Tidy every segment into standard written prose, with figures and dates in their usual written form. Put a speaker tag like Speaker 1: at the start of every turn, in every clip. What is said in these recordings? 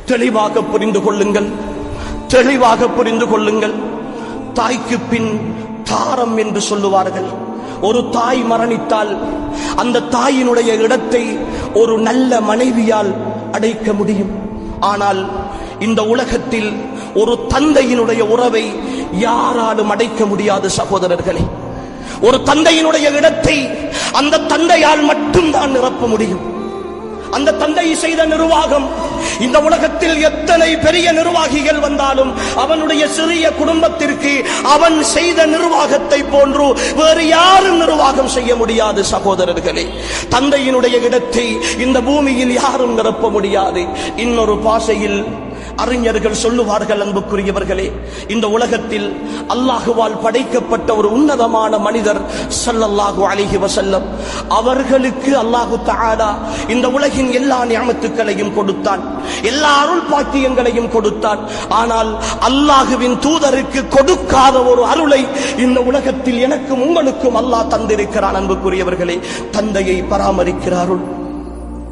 Speaker 1: தெளிவாக புரிந்து கொள்ளுங்கள், தெளிவாக புரிந்து கொள்ளுங்கள். தாய்க்கு பின் தாரம் என்று சொல்லுவார்கள். ஒரு தாய் மரணித்தால் அந்த தாயினுடைய இடத்தை ஒரு நல்ல மனைவியால் அடைக்க முடியும். ஆனால் இந்த உலகத்தில் ஒரு தந்தையினுடைய உறவை யாராலும் அடைக்க முடியாது சகோதரர்களே. ஒரு தந்தையினுடைய இடத்தை அந்த தந்தையால் மட்டும்தான் நிரப்ப முடியும். அந்த தந்தை செய்த நிர்வாகம், இந்த உலகத்தில் எத்தனை பெரிய நிர்வாகிகள் வந்தாலும் அவனுடைய சிறிய குடும்பத்திற்கு அவன் செய்த நிர்வாகத்தை போன்று வேறு யாரும் நிர்வாகம் செய்ய முடியாது சகோதரர்களே. தந்தையினுடைய இடத்தை இந்த பூமியில் யாரும் நிரப்ப முடியாது. இன்னொரு பாஷையில் அறிஞர்கள் சொல்லுவார்கள், அன்புக்குரியவர்களே, இந்த உலகத்தில் அல்லாஹுவால் படைக்கப்பட்ட ஒரு உன்னதமான மனிதர் ஸல்லல்லாஹு அலைஹி வஸல்லம் அவர்களுக்கு அல்லாஹு தஆலா இந்த உலகின் எல்லா நிஅமத்துக்களையும் கொடுத்தான், எல்லா அருள் பாக்கியங்களையும் கொடுத்தான். ஆனால் அல்லாஹுவின் தூதருக்கு கொடுக்காத ஒரு அருளை இந்த உலகத்தில் எனக்கும் உங்களுக்கும் அல்லாஹ் தந்திருக்கிறான். அன்புக்குரியவர்களே, தந்தையை பராமரிக்கிற அருள்.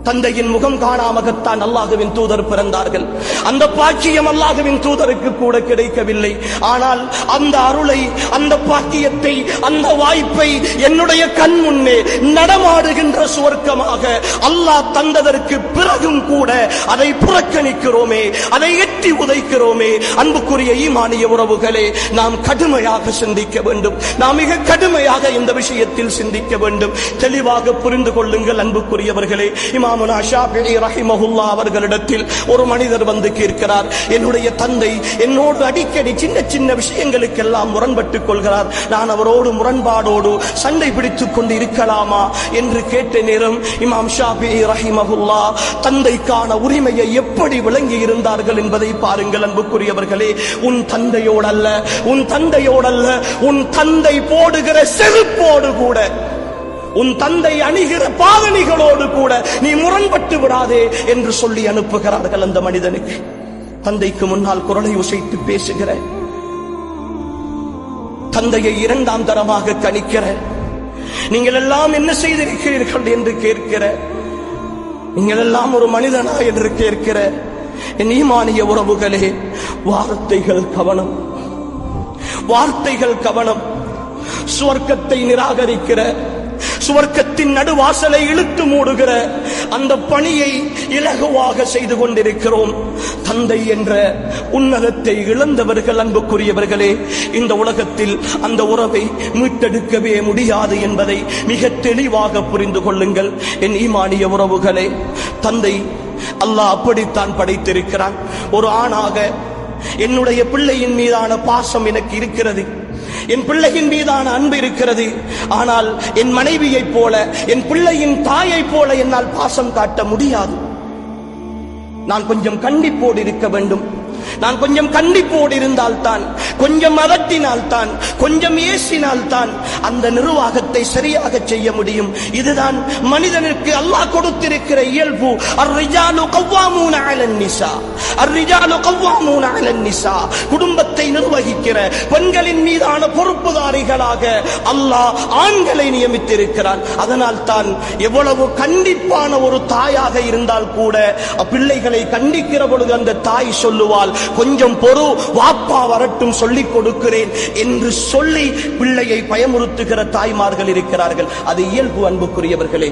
Speaker 1: தந்தையின் முகம் காணாமகத்தான் அல்லாஹுவின் தூதர் பிறந்தார்கள். அந்த பாக்கியம் அல்லாஹுவின் தூதருக்கு கூட கிடைக்கவில்லை. ஆனால் அந்த அருளை, அந்த பாக்கியத்தை, அந்த வாய்ப்பை என்னுடைய கண் முன்னே நடமாடுகின்ற சுவர்க்கமாக அல்லாஹ் தந்ததற்கு பிறகும் கூட அதை புறக்கணிக்கிறோமே, அதை எட்டி உதைக்கிறோமே. அன்புக்குரிய ஈமானிய உறவுகளே, நாம் கடுமையாக சிந்திக்க வேண்டும். நாம் மிக கடுமையாக இந்த விஷயத்தில் சிந்திக்க வேண்டும். தெளிவாக புரிந்து கொள்ளுங்கள் அன்புக்குரியவர்களே. இமாம் ஷாஃபிஈ ரஹிமஹுல்லாஹ் அவர்களிடத்தில் ஒரு மனிதர் வந்து கேட்கிறார், என்னுடைய தந்தை என்னோடு அடிக்கடி சின்ன சின்ன விஷயங்களுக்கெல்லாம் முரண்பட்டுக் கொள்கிறார், நான் அவரோடு முரண்பாடோடு சண்டை பிடித்துக் கொண்டு இருக்கலாமா என்று கேட்ட நேரம் இமாம் ஷாஃபிஈ ரஹிமஹுல்லாஹ் தந்தைக்கான உரிமையை எப்படி விளங்கி இருந்தார்கள் என்பதை பாருங்கள் அன்புக்குரியவர்களே. உன் தந்தையோடல்ல, உன் தந்தையோடல்ல, உன் தந்தை போடுகிற செருப்போடு கூட, உன் தந்தை அணிகிற பாதணிகளோடு கூட நீ முரண்பட்டு விடாதே என்று சொல்லி அனுப்புகிறார்கள் அந்த மனிதனுக்கு. தந்தைக்கு முன்னால் குரலை உசைத்து பேசுகிற, தந்தையை இரண்டாம் தரமாக கணிக்கிற, நீங்கள் எல்லாம் என்ன செய்திருக்கிறீர்கள் என்று கேட்கிற, நீங்கள் எல்லாம் ஒரு மனிதனா என்று கேட்கிற என் ஈமானிய உறவுகளே, வார்த்தைகள் கவனம், வார்த்தைகள் கவனம். சுவர்க்கத்தை நிராகரிக்கிற, சுவர்க்கத்தின் நடுவாசலை இழுத்து மூடுகிற அந்த பணியை இலகுவாக செய்து கொண்டிருக்கிறோம். தந்தை என்ற உன்னதத்தை இழந்தவர்கள் அன்புக்குரியவர்களே, இந்த உலகத்தில் அந்த உறவை மீட்டெடுக்கவே முடியாது என்பதை மிக தெளிவாக புரிந்து கொள்ளுங்கள் என் ஈமானிய உறவுகளே. தந்தை அல்லாஹ் அப்படித்தான் படைத்திருக்கிறான். ஒரு ஆணாக என்னுடைய பிள்ளையின் மீதான பாசம் எனக்கு இருக்கிறது, என் பிள்ளையின் மீதான அன்பு இருக்கிறது. ஆனால் என் மனைவியைப் போல, என் பிள்ளையின் தாயைப் போல என்னால் பாசம் காட்ட முடியாது. நான் கொஞ்சம் கண்டிப்போடு இருக்க வேண்டும். நான் கொஞ்சம் கண்டிப்போடு இருந்தால்தான், கொஞ்சம் அதட்டினால்தான், கொஞ்சம் ஏசினால்தான் அந்த நிர்வாகத்தை சரியாக செய்ய முடியும். இதுதான் மனிதனுக்கு அல்லாஹ் கொடுத்திருக்கிற இயல்பு. அர்ரிஜாலு கவ்வாமூன அலன் நிஸா, அர்ரிஜாலு கவ்வாமூன அலன் நிஸா. குடும்பத்தை நிர்வகிக்கிற பெண்களின் மீதான பொறுப்புதாரிகளாக அல்லாஹ் ஆண்களை நியமித்திருக்கிறான். அதனால் தான் எவ்வளவு கண்டிப்பான ஒரு தாயாக இருந்தால் கூட பிள்ளைகளை கண்டிக்கிற பொழுது அந்த தாய் சொல்லுவாள், கொஞ்சம் பொறு, வாப்பா வரட்டும் சொல்லிக் கொடுக்கிறேன் என்று சொல்லி பிள்ளையை பயமுறுத்துகிற தாய்மார்கள் இருக்கிறார்கள். அது இயல்பு அன்புக்குரியவர்களே.